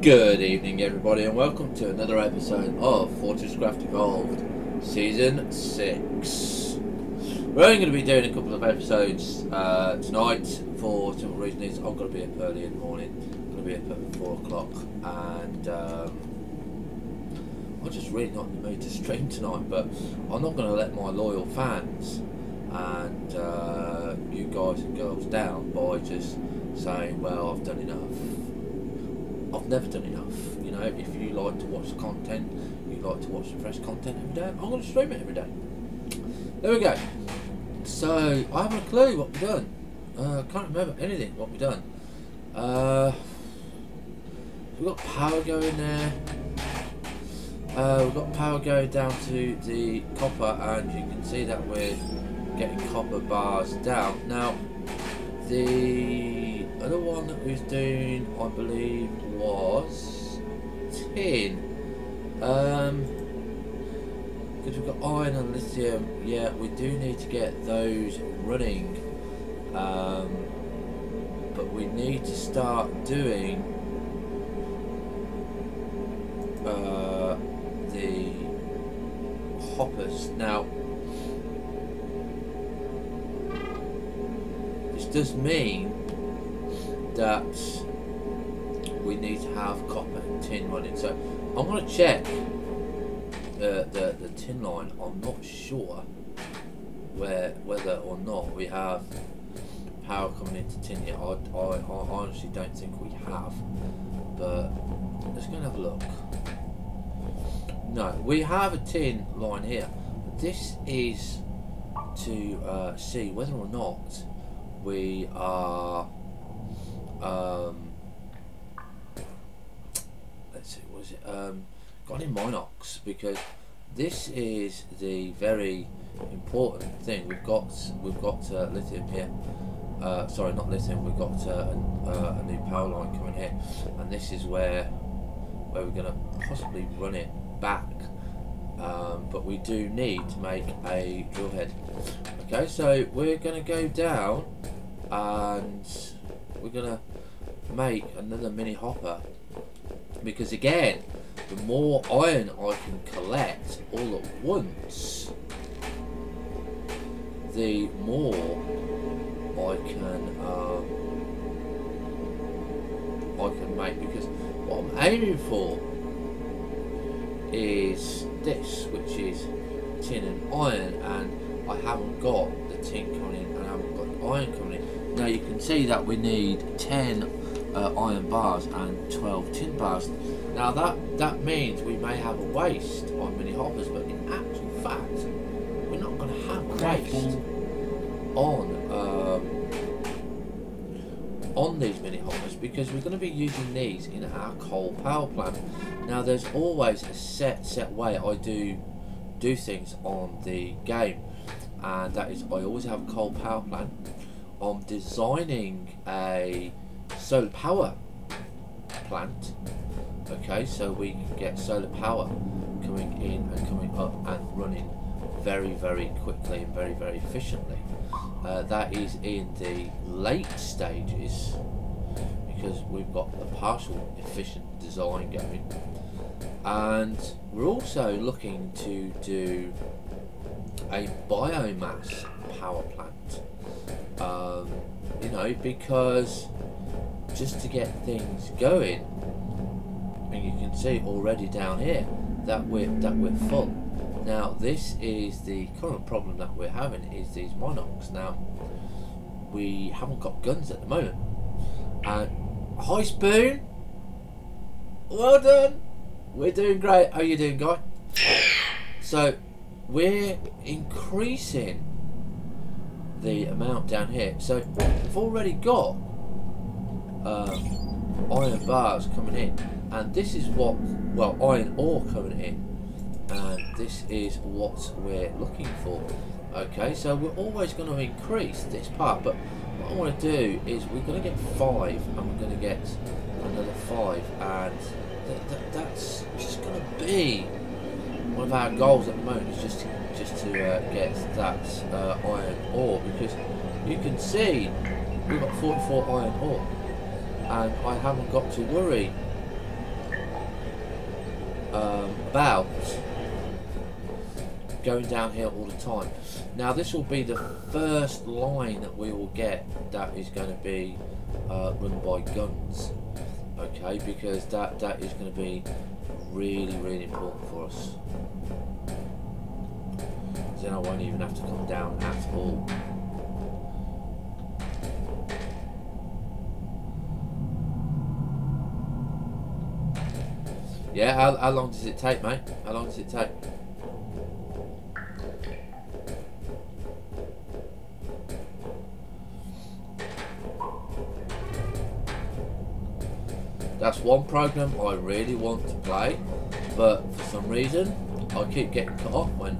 Good evening, everybody, and welcome to another episode of FortressCraft Evolved Season 6. We're only going to be doing a couple of episodes tonight. For some reason is I'm going to be up early in the morning. I'm going to be up at 4 o'clock, and I'm just really not in the mood to stream tonight, but I'm not going to let my loyal fans and you guys and girls down by just saying, well, I've done enough. I've never done enough. You know, if you like to watch content, you like to watch the fresh content every day, I'm going to stream it every day. There we go. So, I haven't a clue what we've done. I can't remember anything what we've done. We've got power going there. We've got power going down to the copper, and you can see that we're getting copper bars down. Now, the other one that we was doing, I believe, was tin. Because we've got iron and lithium. Yeah, we do need to get those running. But we need to start doing the hoppers. Now, this does mean that we need to have copper and tin running. So I'm going to check the tin line. I'm not sure whether or not we have power coming into tin yet. I honestly don't think we have, but let's go and have a look. No, we have a tin line here. This is to see whether or not we are let's see, what is it, got any Minox, because this is the very important thing. We've got lithium here, sorry, not lithium, we've got a new power line coming here, and this is where we're going to possibly run it back, but we do need to make a drill head. Okay, so we're going to go down and we're going to make another mini hopper, because again, the more iron I can collect all at once, the more I can make, because what I'm aiming for is this, which is tin and iron, and I haven't got the tin coming in and I haven't got the iron coming in. Now you can see that we need 10 iron bars and 12 tin bars. Now that means we may have a waste on mini hoppers, but in actual fact we're not going to have a waste on these mini hoppers, because we're going to be using these in our coal power plant. Now there's always a set way I do things on the game, and that is I always have a coal power plant. I'm designing a solar power plant, okay, so we can get solar power coming in and coming up and running very, very quickly and very, very efficiently. That is in the late stages, because we've got a partial efficient design going, and we're also looking to do a biomass power plant. You know, because just to get things going, and you can see already down here that we're full. Now this is the current problem that we're having, is these Minox. Now we haven't got guns at the moment. And hi Spoon, well done. We're doing great. How are you doing, guy? So we're increasing the amount down here. So we've already got iron bars coming in, and this is what, well, iron ore coming in, and this is what we're looking for. Okay, so we're always going to increase this part, but what I want to do is we're going to get 5 and we're going to get another 5, and that's just going to be one of our goals at the moment, is just to get that iron ore, because you can see we've got 44 iron ore, and I haven't got to worry about going down here all the time. Now this will be the first line that we will get that is going to be run by guns, okay, because that is going to be really important for us. Then I won't even have to come down at all. Yeah, how long does it take, mate? How long does it take? That's one program I really want to play, but for some reason I keep getting cut off when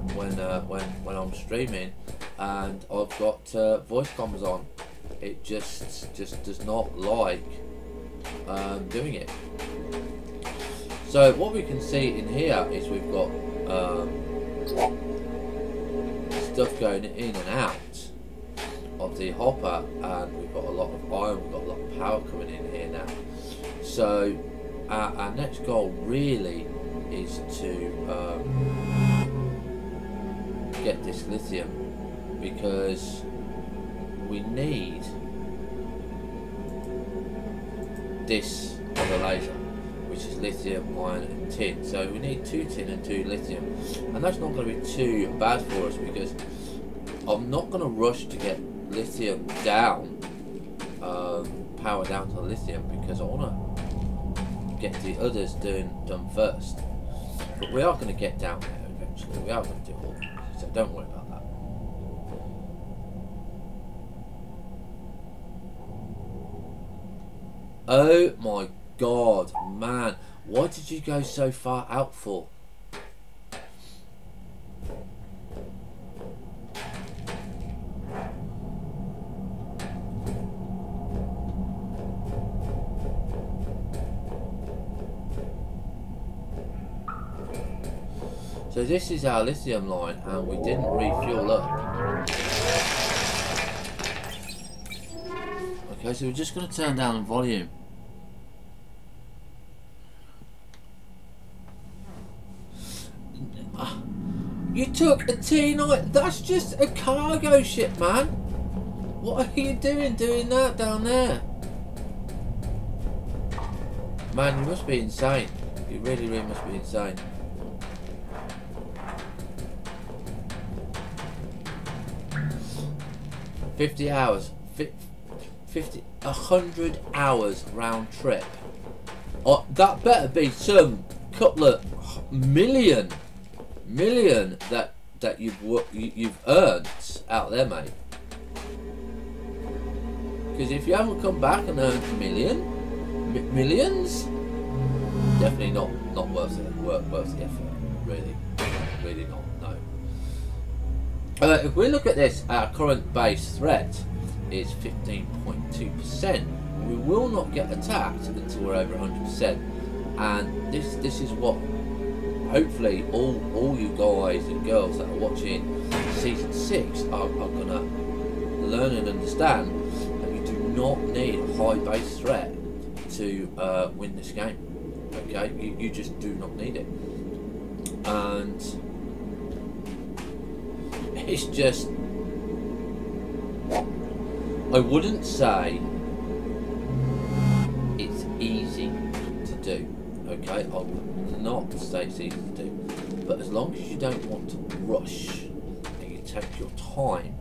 I'm streaming, and I've got voice comms on. It just does not like doing it. So what we can see in here is we've got stuff going in and out of the hopper, and we've got a lot of iron, we've got a lot of power coming in here now. So our next goal really is to get this lithium, because we need this other laser, which is lithium, iron and tin. So we need 2 tin and 2 lithium, and that's not going to be too bad for us, because I'm not going to rush to get lithium down, power down to lithium, because I want to get the others done first. But we are going to get down there eventually. We are going to do all that, so don't worry about that. Oh my god, man, what did you go so far out for? So this is our lithium line, and we didn't refuel up. Okay, so we're just going to turn down the volume. You took a T9, that's just a cargo ship, man. What are you doing that down there? Man, you must be insane. You really must be insane. $50 hours, 100 hours round trip. Oh, that better be some couple of million that you've earned out there, mate. Because if you haven't come back and earned millions, definitely not worth it. Worth the effort. Really not. No. If we look at this, our current base threat is 15.2%. We will not get attacked until we're over 100%, and this is what hopefully all you guys and girls that are watching season 6 are gonna learn and understand, that you do not need a high base threat to win this game. Okay, you just do not need it, and it's just, I wouldn't say it's easy to do. Okay, I would not say it's easy to do, but as long as you don't want to rush and you take your time,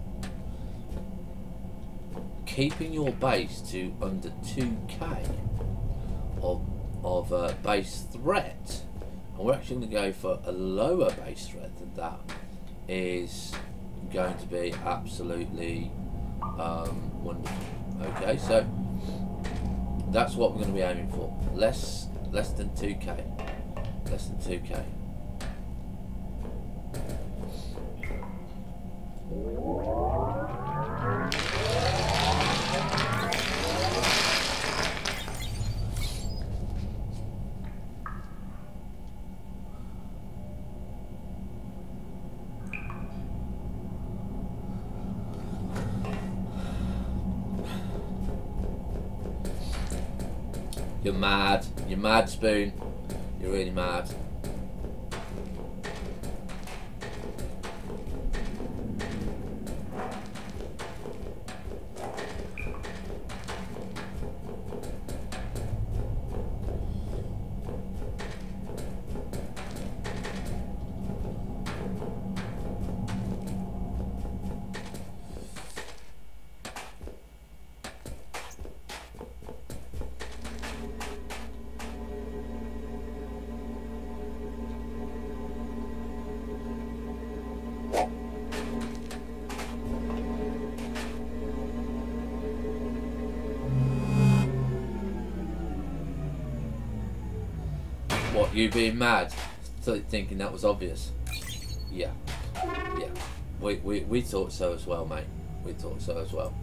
keeping your base to under 2k of base threat, and we're actually going to go for a lower base threat than that, is going to be absolutely wonderful. Okay, so that's what we're going to be aiming for. Less than 2k. Less than 2k. You're mad. You're mad, Spoon. You're really mad. What, you being mad? Thinking that was obvious? Yeah. Yeah. We thought so as well, mate. We thought so as well.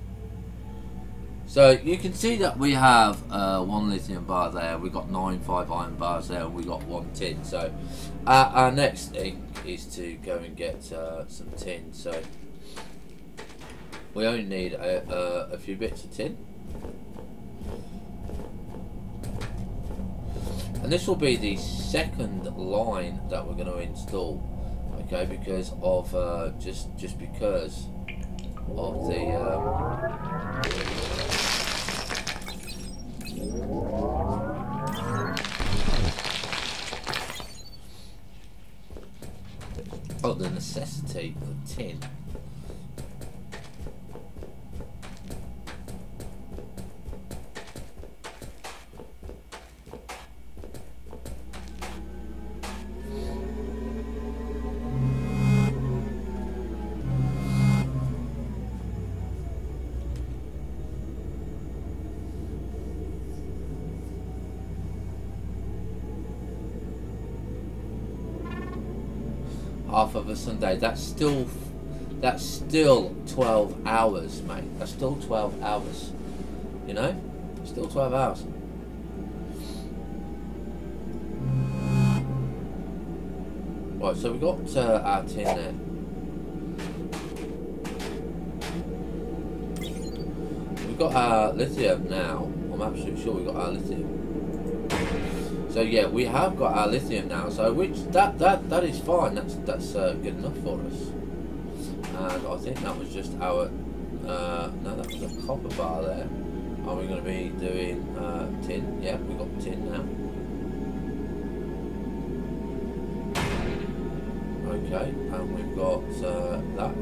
So you can see that we have 1 lithium bar there. We got 9 5 iron bars there, and we got 1 tin. So our next thing is to go and get some tin. So we only need a few bits of tin, and this will be the second line that we're going to install. Okay, because of just because of the the necessity of tin. Half of a Sunday. That's still 12 hours, mate. That's still 12 hours. You know, still 12 hours. Right, so we got our tin there. We've got our lithium now. I'm absolutely sure we got our lithium. So yeah, we have got our lithium now. So which that is fine. That's good enough for us. And I think that was just our no, that was a copper bar there. Are we going to be doing tin? Yeah, we got tin now. Okay, and we've got that.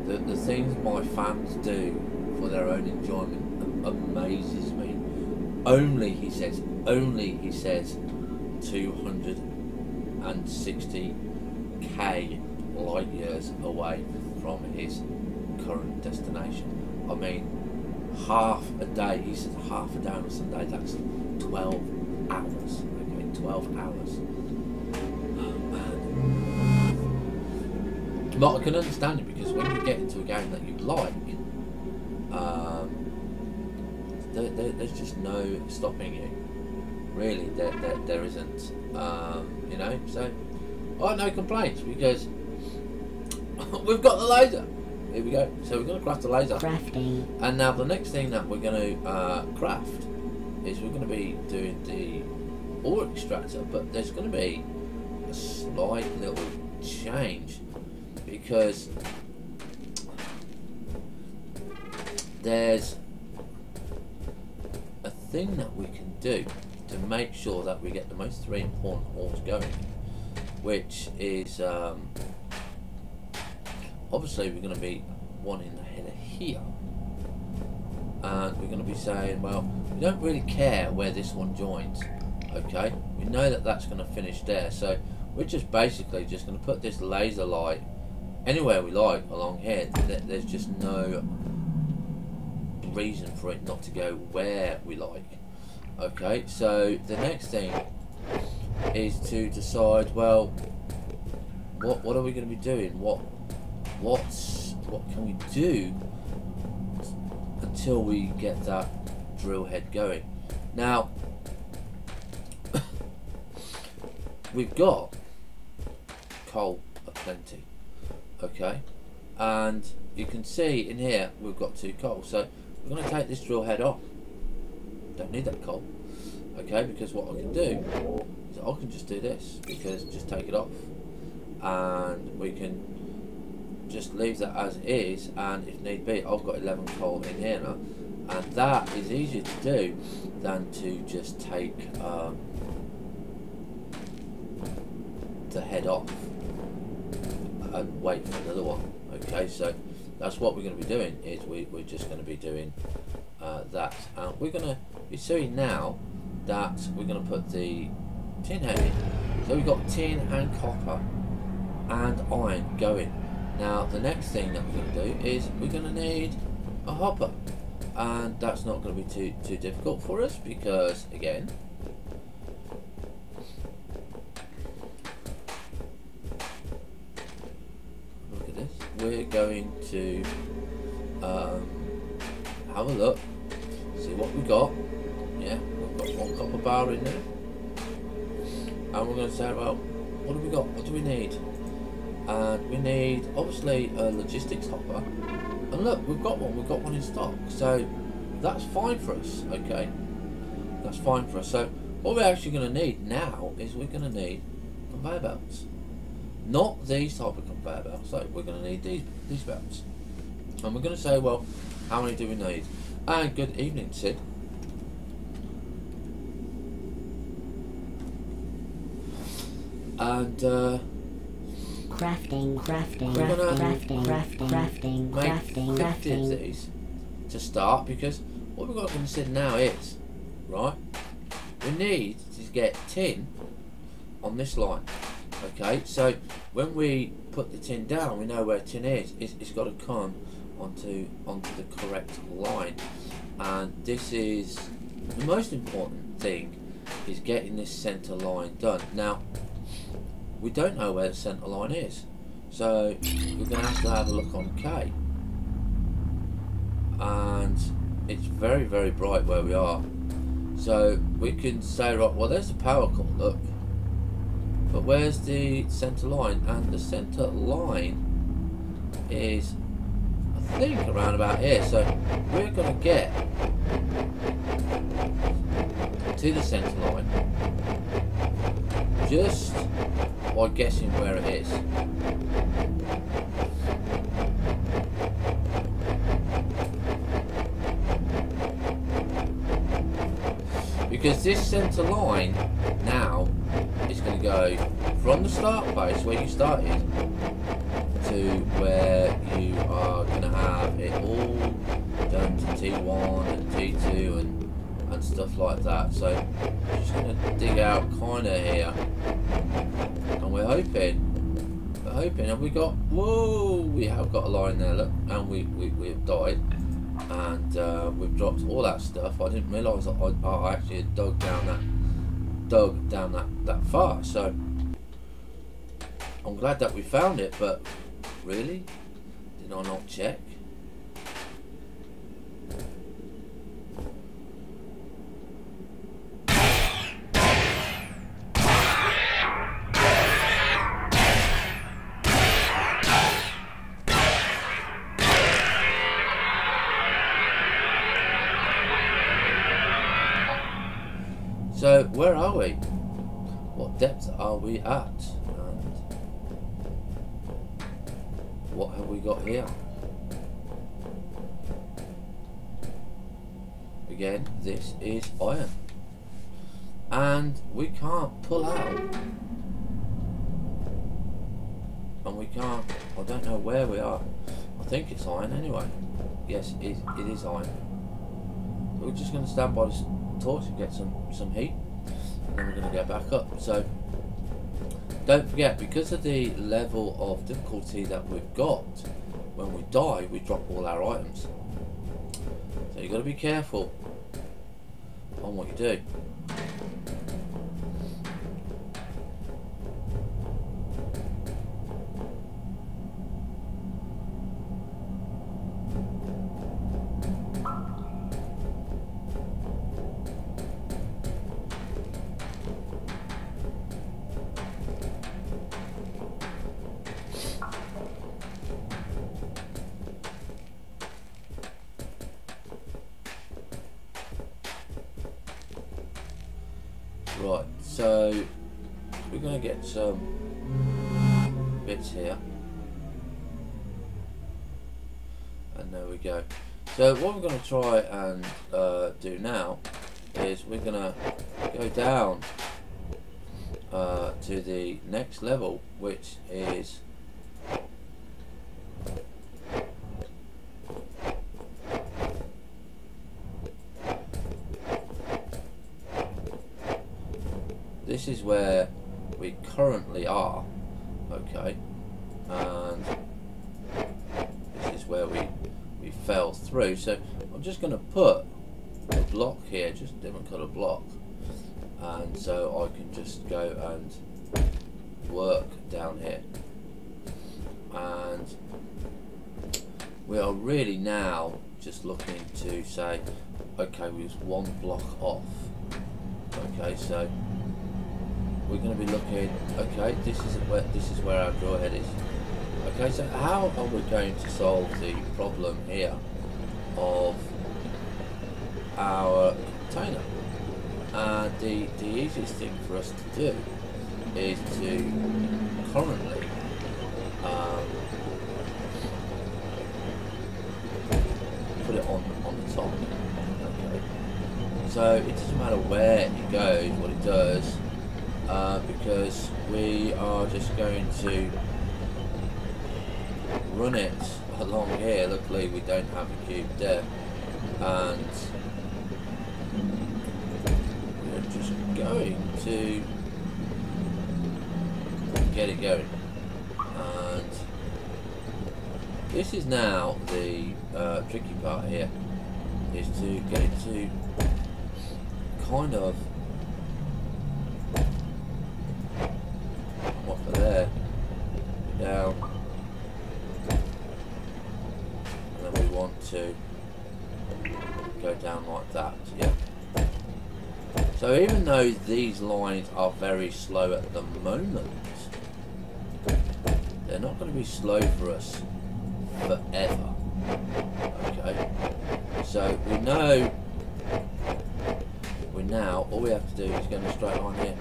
The things my fans do for their own enjoyment amazes me. Only he says 260k light years away from his current destination. I mean, half a day. He said half a day on a Sunday. That's 12 hours. Okay, 12 hours. But I can understand it, because when you get into a game that you like, there's just no stopping you. Really, there isn't. You know, so I have no complaints, because we've got the laser. Here we go. So we're going to craft the laser. Crafting. And now the next thing that we're going to craft is we're going to be doing the ore extractor, but there's going to be a slight little change. Because there's a thing that we can do to make sure that we get the most 3 important ores going, which is obviously we're going to be wanting the header here, and we're going to be saying, well, we don't really care where this one joins. Okay, we know that that's going to finish there, so we're just basically just going to put this laser light anywhere we like along here. There's just no reason for it not to go where we like. Okay, so the next thing is to decide, well, what are we going to be doing? What can we do until we get that drill head going? Now we've got coal aplenty. Okay, and you can see in here we've got 2 coal, so we're going to take this drill head off. Don't need that coal. Okay, because what I can do is I can just do this, because just take it off, and we can just leave that as is, and if need be, I've got 11 coal in here now, and that is easier to do than to just take the head off and wait for another one. Okay, so that's what we're going to be doing, is we're just going to be doing that, and we're going to be seeing now that we're going to put the tin head in. So we've got tin and copper and iron going. Now the next thing that we're going to do is we're going to need a hopper, and that's not going to be too difficult for us, because again, look at this, we're going to have a look, see what we got. Yeah, we've got one copper bar in there, and we're going to say, well, what do we got, what do we need? And we need obviously a logistics hopper, and look, we've got one in stock, so that's fine for us. Okay, that's fine for us. So what we're actually going to need now is we're going to need conveyor belts, not these type of conveyor belts. So we're going to need these belts, and we're going to say, well, how many do we need? And good evening, Sid. And crafting, make 50 of these to start, because what we're going to consider now is, right, we need to get tin on this line. Okay, so when we put the tin down, we know where tin is. It's got to come onto the correct line, and this is the most important thing, is getting this center line done. Now we don't know where the center line is, so we're going to have a look on K, and it's very bright where we are, so we can say, right, well, there's the power cord, look, but where's the center line? And the center line is, I think, around about here. So we're going to get to the center line just by guessing where it is. Because this center line now is going to go from the start place where you started to where you are going to have it all done to T1 and T2 and stuff like that. So we're just going to dig out kind of here, and we're hoping, and we got, whoa, we have got a line there, look, and we've died, and we've dropped all that stuff. I didn't realise that I actually had dug down that far, so I'm glad that we found it, but really, did I not check? So where are we? What depth are we at? And what have we got here? Again, this is iron, and we can't pull out, and we can't, I don't know where we are. I think it's iron anyway. Yes, it is iron. We're just going to stand by this torch and get some heat, and then we're going to go back up. So don't forget, because of the level of difficulty that we've got, when we die we drop all our items, so you've got to be careful on what you do. Right, so we're going to get some bits here, and there we go. So what we're going to try and do now is we're going to go down to the next level, which is this is where we currently are. Okay, and this is where we fell through. So I'm just going to put a block here, just different colour block, and so I can just go and work down here. And we are really now just looking to say, okay, we was one block off. Okay, so we're going to be looking. Okay, this is where our draw head is. Okay, so how are we going to solve the problem here of our container? The easiest thing for us to do is to currently put it on the top. Okay, so it doesn't matter where it goes, what it does, because we are just going to run it along here. Luckily we don't have a cube there, and we're just going to get it going. And this is now the tricky part here, is to get it to kind of come up to there, down, and then we want to go down like that. Yeah. So even though these lines are very slow at the moment, they're not going to be slow for us forever. Okay, so we know now all we have to do is go in a straight line here.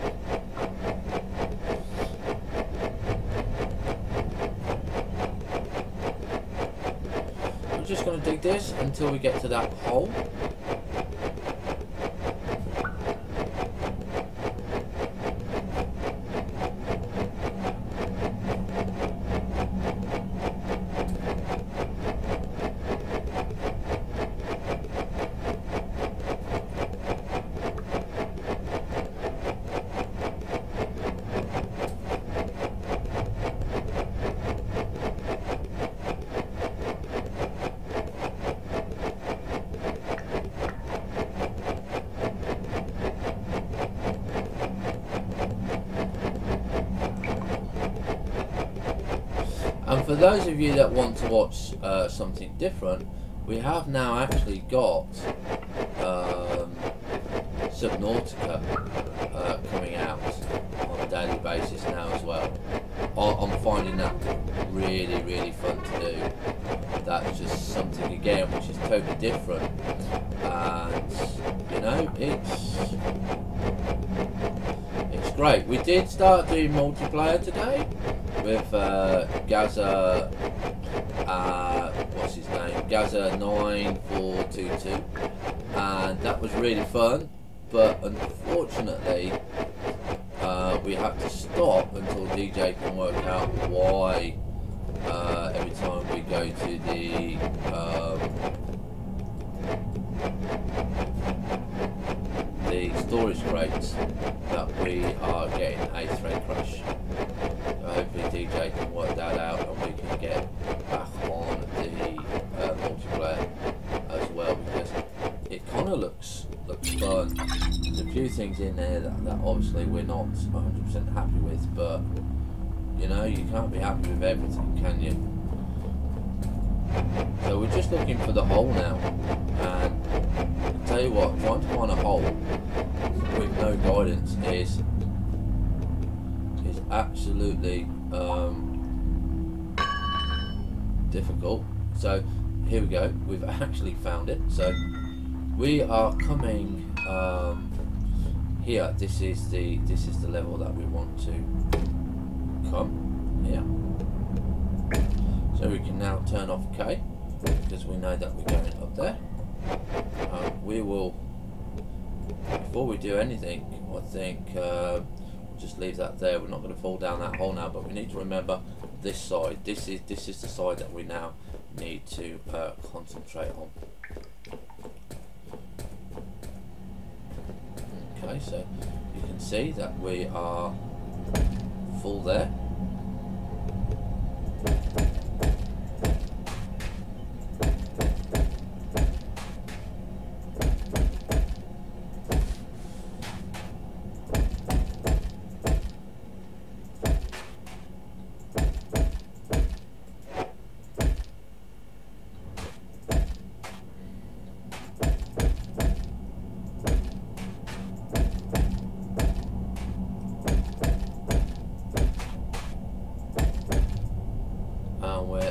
We're just going to dig this until we get to that hole. And for those of you that want to watch something different, we have now actually got Subnautica coming out on a daily basis now as well. I'm finding that really, really fun to do. That's just something again which is totally different, and you know, it's great. We did start doing multiplayer today with Gaza, what's his name, Gaza 9422, and that was really fun, but unfortunately we had to stop until DJ can work out why every time we go to the storage crates that we are getting a thread crash. So hopefully DJ can work that out and we can get back on the multiplayer as well, because it kind of looks fun. There's a few things in there that obviously we're not 100% happy with, but you know, you can't be happy with everything, can you? So we're just looking for the hole now, and I'll tell you what, trying to find a hole with no guidance is absolutely difficult. So here we go, we've actually found it. So we are coming here. This is the level that we want to come here. So we can now turn off K, because we know that we're going up there. We will, before we do anything, I think we'll just leave that there. We're not going to fall down that hole now, but we need to remember this side. This is the side that we now need to concentrate on. Okay, so you can see that we are full there.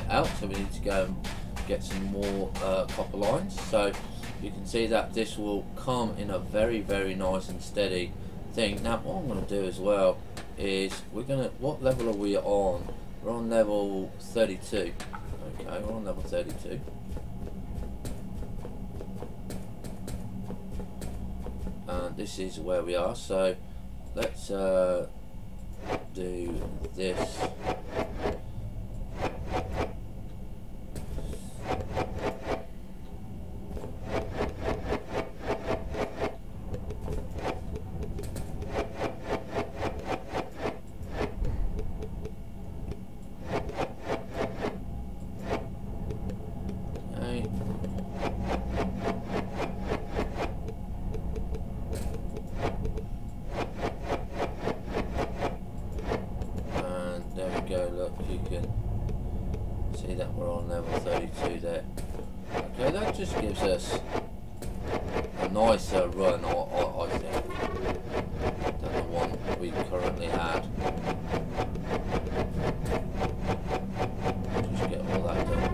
Out, so we need to go and get some more copper lines. So you can see that this will come in a very, very nice and steady thing. Now what I'm going to do as well is what level are we on? We're on level 32. Okay, we're on level 32. And this is where we are, so let's do this. Look, you can see that we're on level 32 there. Okay, that just gives us a nicer run, I think, than the one we currently had. Just get all that done.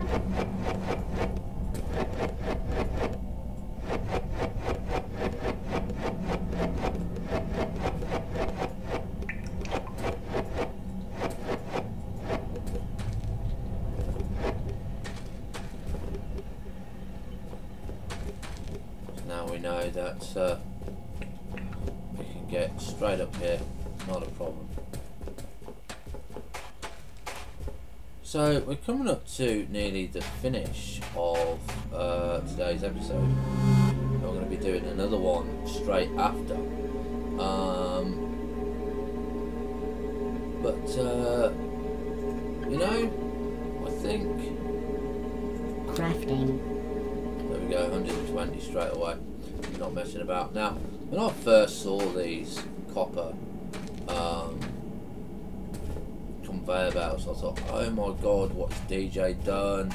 Now we know that we can get straight up here, not a problem. So we're coming up to nearly the finish of today's episode. We're going to be doing another one straight after. You know, I think crafting. There we go, 120 straight away. Not messing about. Now, when I first saw these copper conveyor belts, I thought, oh my god, what's DJ done?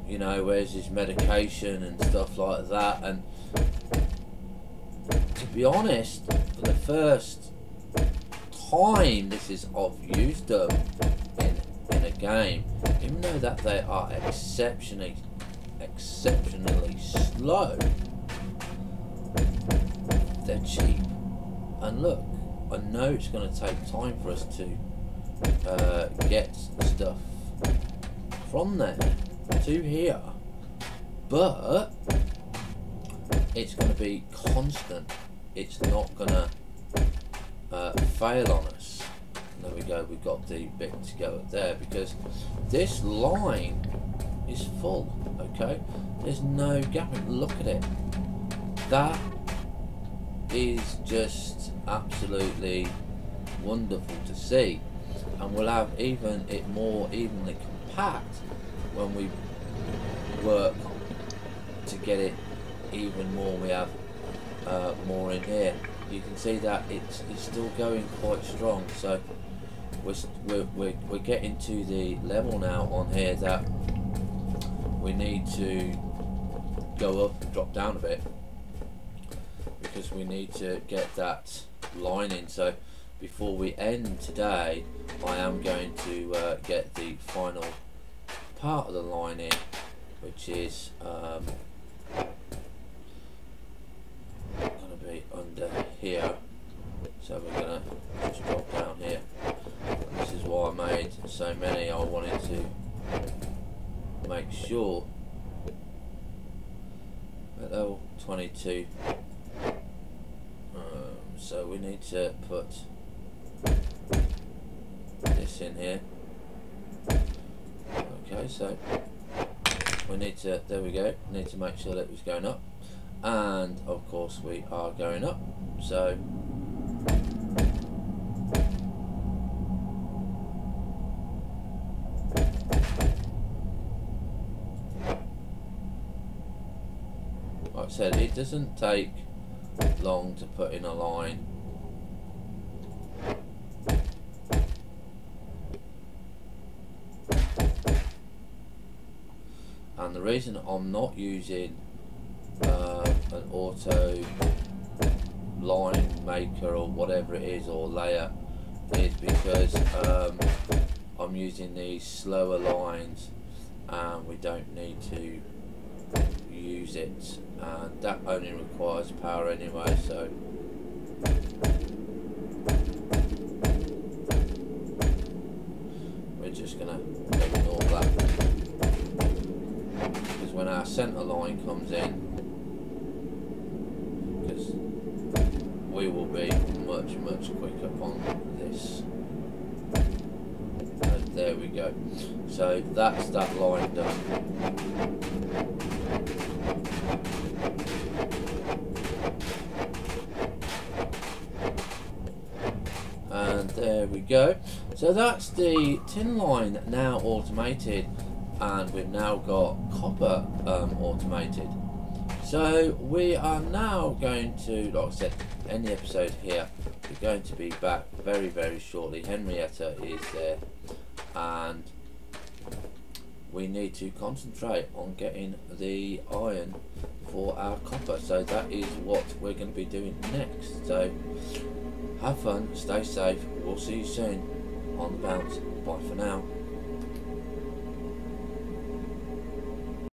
You know, where's his medication and stuff like that? And to be honest, for the first time I've used them in a game, even though that they are exceptionally slow, they're cheap. And look, I know it's going to take time for us to get stuff from there to here, but it's going to be constant. It's not going to fail on us. There we go, we've got the bit to go up there because this line is full. Okay, there's no gap. Look at it. That is just absolutely wonderful to see, and we'll have even it more evenly compact when we work to get it even more. We have more in here. You can see that it's still going quite strong. So we're getting to the level now on here that we need to go up and drop down a bit because we need to get that line in. So before we end today, I am going to get the final part of the line in, which is going to be under here. So we're going to just drop down here. And this is why I made so many. I wanted to make sure at level 22. So we need to put this in here. Okay, so we need to, there we go, need to make sure that it was going up, and of course we are going up. So said, it doesn't take long to put in a line. And the reason I'm not using an auto line maker or whatever it is, or layer, is because I'm using these slower lines and we don't need to use it, and that only requires power anyway, so we're just gonna ignore that, because when our center line comes in, because we will be much quicker on this. And there we go. So that's that line done. And there we go. So that's the tin line now automated, and we've now got copper automated. So we are now going to, like I said, end the episode here. We're going to be back very shortly. Henrietta is there, and we need to concentrate on getting the iron for our copper. So that is what we're going to be doing next. So have fun, stay safe, we'll see you soon on the bounce. Bye for now.